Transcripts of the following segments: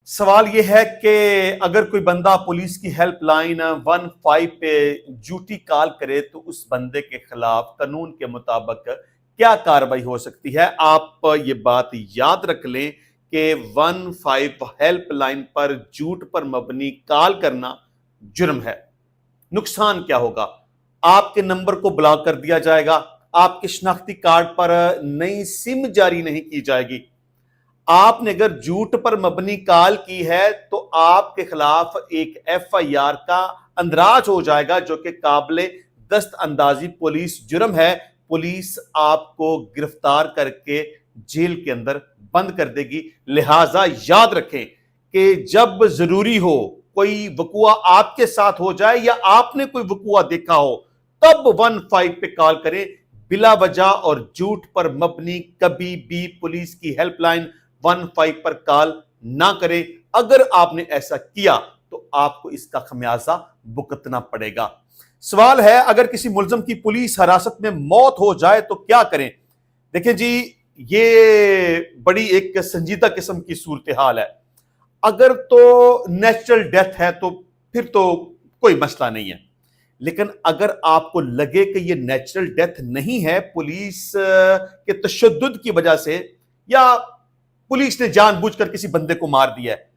सवाल ये है कि अगर कोई बंदा पुलिस की हेल्प लाइन 15 पे झूठी कॉल करे तो उस बंदे के खिलाफ कानून के मुताबिक क्या कार्रवाई हो सकती है। आप ये बात याद रख लें कि 15 हेल्प लाइन पर झूठ पर मबनी कॉल करना जुर्म है। नुकसान क्या होगा? आपके नंबर को ब्लॉक कर दिया जाएगा, आपके शनाख्ती कार्ड पर नई सिम जारी नहीं की जाएगी। आपने अगर झूठ पर मबनी कॉल की है तो आपके खिलाफ एक एफआईआर का अंदराज हो जाएगा, जो कि काबिले दस्त अंदाजी पुलिस जुर्म है। पुलिस आपको गिरफ्तार करके जेल के अंदर बंद कर देगी। लिहाजा याद रखें कि जब जरूरी हो, कोई वकुआ आपके साथ हो जाए या आपने कोई वकुआ देखा हो, तब 15 पे कॉल करें। बिला वजह और झूठ पर मबनी कभी भी पुलिस की हेल्पलाइन 15 पर कॉल ना करें। अगर आपने ऐसा किया तो आपको इसका खमियाजा भुगतना पड़ेगा। सवाल है, अगर किसी मुलजम की पुलिस हिरासत में मौत हो जाए तो क्या करें? देखिए जी, ये बड़ी एक संजीदा किस्म की सूरत हाल है। अगर तो नेचुरल डेथ है तो फिर तो कोई मसला नहीं है, लेकिन अगर आपको लगे कि ये नेचुरल डेथ नहीं है, पुलिस के तशद्दुद की वजह से, या पुलिस ने जानबूझकर किसी बंदे को मार दिया है,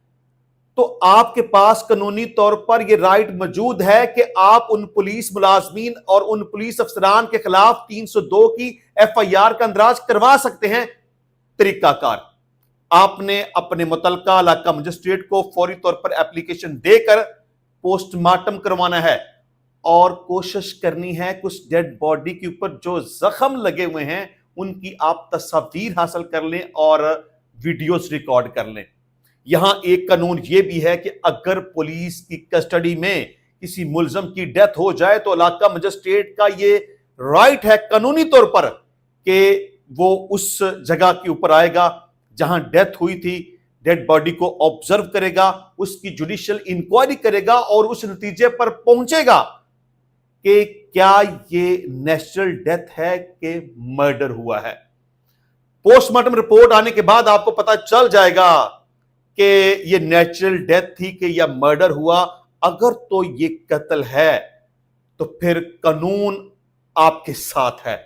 तो आपके पास कानूनी तौर पर यह राइट मौजूद है कि आप उन पुलिस मुलाजमीन और उन पुलिस अफसरान के खिलाफ 302 की एफआईआर का अंदराज करवा सकते हैं। तरीकाकार, आपने अपने मुतलका इलाका मजिस्ट्रेट को फौरी तौर पर एप्लीकेशन देकर पोस्टमार्टम करवाना है और कोशिश करनी है कि उस डेड बॉडी के ऊपर जो जख्म लगे हुए हैं उनकी आप तस्वीर हासिल कर लें और वीडियोस रिकॉर्ड कर लें। यहां एक कानून यह भी है कि अगर पुलिस की कस्टडी में किसी मुलजम की डेथ हो जाए तो इलाका मजिस्ट्रेट का यह राइट है कानूनी तौर पर कि वो उस जगह के ऊपर आएगा जहां डेथ हुई थी, डेड बॉडी को ऑब्जर्व करेगा, उसकी जुडिशियल इंक्वायरी करेगा और उस नतीजे पर पहुंचेगा कि क्या ये नेचुरल डेथ है कि मर्डर हुआ है। पोस्टमार्टम रिपोर्ट आने के बाद आपको पता चल जाएगा कि ये नेचुरल डेथ थी कि या मर्डर हुआ। अगर तो ये कत्ल है तो फिर कानून आपके साथ है।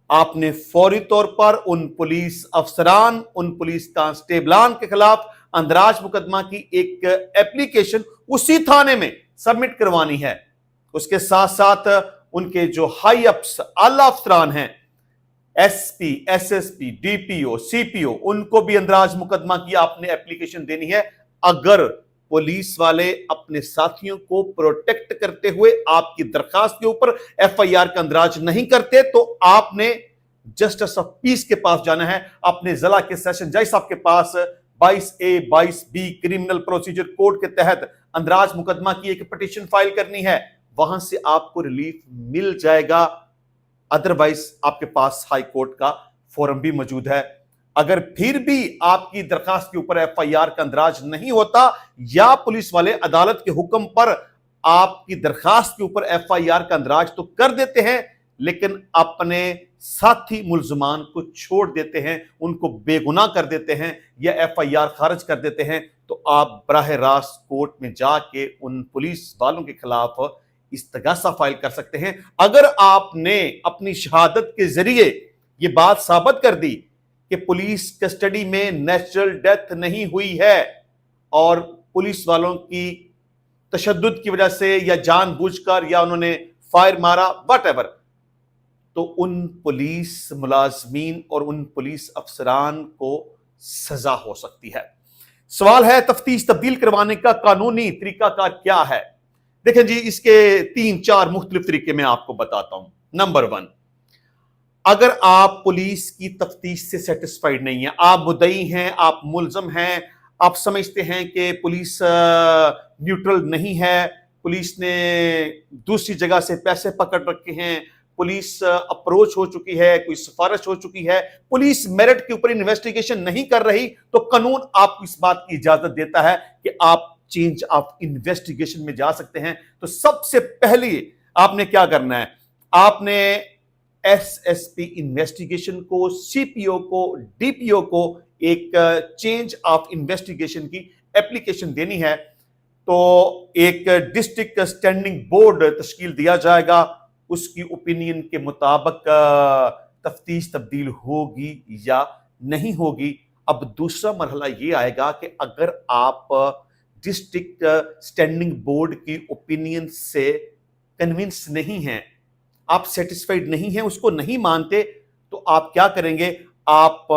आपने फौरी तौर पर उन पुलिस अफसरान, उन पुलिस कांस्टेबलान के खिलाफ अंदराज मुकदमा की एक एप्लीकेशन उसी थाने में सबमिट करवानी है। उसके साथ साथ उनके जो हाई अप्स आला अफसरान हैं, एसपी, एसएसपी, डीपीओ, सीपीओ, उनको भी अंदराज मुकदमा की आपने एप्लीकेशन देनी है। अगर पुलिस वाले अपने साथियों को प्रोटेक्ट करते हुए आपकी दरखास्त के ऊपर एफआईआर का अंदराज नहीं करते तो आपने जस्टिस ऑफ पीस के पास जाना है, अपने जिला के सेशन जज साहब के पास 22A 22B criminal procedure code के तहत अंदराज मुकदमा की एक पिटीशन फाइल करनी है। वहां से आपको रिलीफ मिल जाएगा। अदरवाइज आपके पास हाई कोर्ट का फोरम भी मौजूद है। अगर फिर भी आपकी दरखास्त के ऊपर एफआईआर का अंदराज नहीं होता या पुलिस वाले अदालत के हुक्म पर आपकी दरखास्त के ऊपर एफआईआर का अंदराज तो कर देते हैं, लेकिन अपने साथी मुल्जमान को छोड़ देते हैं, उनको बेगुनाह कर देते हैं या एफआईआर खारिज कर देते हैं, तो आप बराह रास्त कोर्ट में जाके उन पुलिस वालों के खिलाफ इस्तगासा फाइल कर सकते हैं। अगर आपने अपनी शहादत के जरिए यह बात साबित कर दी कि पुलिस कस्टडी में नेचुरल डेथ नहीं हुई है और पुलिस वालों की तशद्दुद की वजह से या जानबूझकर या उन्होंने फायर मारा, व्हाटएवर, तो उन पुलिस मुलाजमीन और उन पुलिस अफसरान को सजा हो सकती है। सवाल है, तफ्तीश तब्दील करवाने का कानूनी तरीकाकार क्या है? देखें जी, इसके 3-4 मुख्तलिफ तरीके मैं आपको बताता हूं। नंबर 1, अगर आप पुलिस की तफ्तीश से सेटिस्फाइड नहीं है, आप मुद्दई हैं, आप मुलजम हैं, आप समझते हैं कि पुलिस न्यूट्रल नहीं है, पुलिस ने दूसरी जगह से पैसे पकड़ रखे हैं, पुलिस अप्रोच हो चुकी है, कोई सिफारिश हो चुकी है, पुलिस मेरिट के ऊपर इन्वेस्टिगेशन नहीं कर रही, तो कानून आपको इस बात की इजाजत देता है कि आप चेंज ऑफ इन्वेस्टिगेशन में जा सकते हैं। तो सबसे पहले आपने क्या करना है? आपने एसएसपी इन्वेस्टिगेशन को, सीपीओ को, डीपीओ को एक चेंज ऑफ इन्वेस्टिगेशन की एप्लीकेशन देनी है तो एक डिस्ट्रिक्ट स्टैंडिंग बोर्ड तश्कील दिया जाएगा, उसकी ओपिनियन के मुताबिक तफ्तीश तब्दील होगी या नहीं होगी। अब दूसरा मरहला ये आएगा कि अगर आप डिस्ट्रिक्ट स्टैंडिंग बोर्ड की ओपिनियन से कन्विंस नहीं हैं, आप सेटिस्फाइड नहीं हैं, उसको नहीं मानते, तो आप क्या करेंगे? आप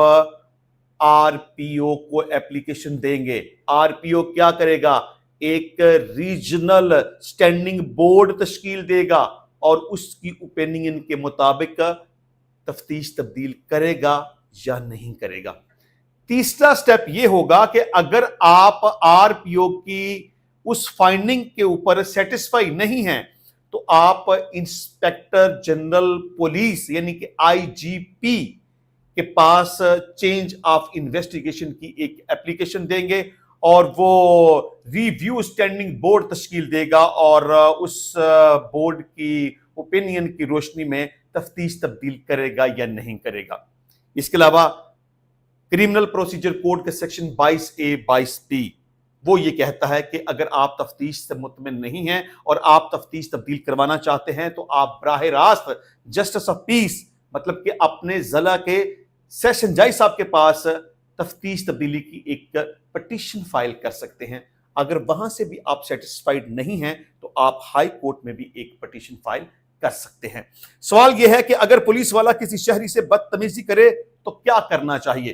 आरपीओ को एप्लीकेशन देंगे। आरपीओ क्या करेगा? एक रीजनल स्टैंडिंग बोर्ड तश्कील देगा और उसकी ओपिनियन के मुताबिक तफ्तीश तब्दील करेगा या नहीं करेगा। तीसरा स्टेप यह होगा कि अगर आप आरपीओ की उस फाइंडिंग के ऊपर सेटिस्फाई नहीं हैं तो आप इंस्पेक्टर जनरल पुलिस यानी कि आईजीपी के पास चेंज ऑफ इन्वेस्टिगेशन की एक एप्लीकेशन देंगे और वो रिव्यू स्टैंडिंग बोर्ड तश्कील देगा और उस बोर्ड की ओपिनियन की रोशनी में तफ्तीश तब्दील करेगा या नहीं करेगा। इसके अलावा क्रिमिनल प्रोसीजर कोड के सेक्शन 22A 22B वो ये कहता है कि अगर आप तफ्तीश से मुतमिन नहीं हैं और आप तफ्तीश तब्दील करवाना चाहते हैं तो आप बराह रास्त जस्टिस ऑफ पीस मतलब कि अपने ज़िला के सेशन जज साहब के पास तफ्तीश तब्दीली की एक पटिशन फाइल कर सकते हैं। अगर वहां से भी आप सेटिस्फाइड नहीं हैं तो आप हाई कोर्ट में भी एक पटिशन फाइल कर सकते हैं। सवाल यह है कि अगर पुलिस वाला किसी शहरी से बदतमीजी करे तो क्या करना चाहिए?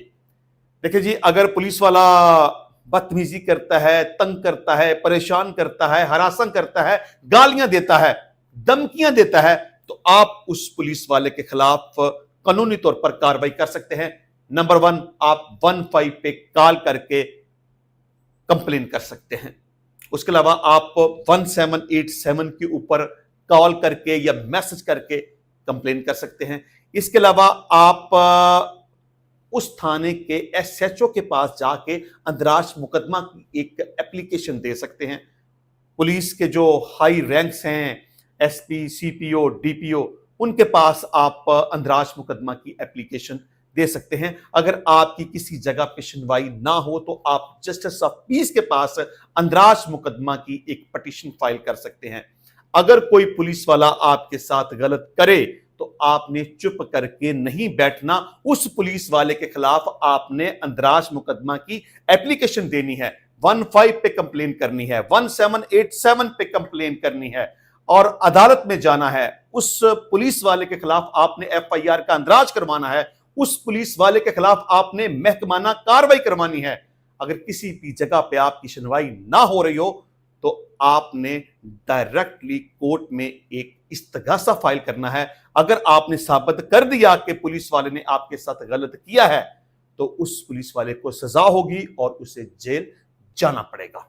देखिए जी, अगर पुलिस वाला बदतमीजी करता है, तंग करता है, परेशान करता है, हरासन करता है, गालियां देता है, धमकियां देता है, तो आप उस पुलिस वाले के खिलाफ कानूनी तौर पर कार्रवाई कर सकते हैं। नंबर 1, आप 15 पे कॉल करके कंप्लेन कर सकते हैं। उसके अलावा आप 1787 के ऊपर कॉल करके या मैसेज करके कंप्लेन कर सकते हैं। इसके अलावा आप उस थाने के एसएचओ के पास जाके अंतर्राज मुकदमा की एक एप्लीकेशन दे सकते हैं। पुलिस के जो हाई रैंक्स हैं, एसपी, सीपीओ, डीपीओ, उनके पास आप अंतर्राज मुकदमा की एप्लीकेशन दे सकते हैं। अगर आपकी किसी जगह पे सुनवाई ना हो तो आप जस्टिस ऑफ पीस के पास अंतर्राज मुकदमा की एक पटिशन फाइल कर सकते हैं। अगर कोई पुलिस वाला आपके साथ गलत करे तो आपने चुप करके नहीं बैठना, उस पुलिस वाले के खिलाफ आपने अंतर्राज मुकदमा की एप्लीकेशन देनी है, 15 पे कंप्लेन करनी है, 1787 पे कंप्लेन करनी है और अदालत में जाना है। उस पुलिस वाले के खिलाफ आपने एफआईआर का अंदराज करवाना है, उस पुलिस वाले के खिलाफ आपने महकमाना कार्रवाई करवानी है। अगर किसी भी जगह पे आपकी सुनवाई ना हो रही हो तो आपने डायरेक्टली कोर्ट में एक इस्तगासा फाइल करना है। अगर आपने साबित कर दिया कि पुलिस वाले ने आपके साथ गलत किया है तो उस पुलिस वाले को सजा होगी और उसे जेल जाना पड़ेगा।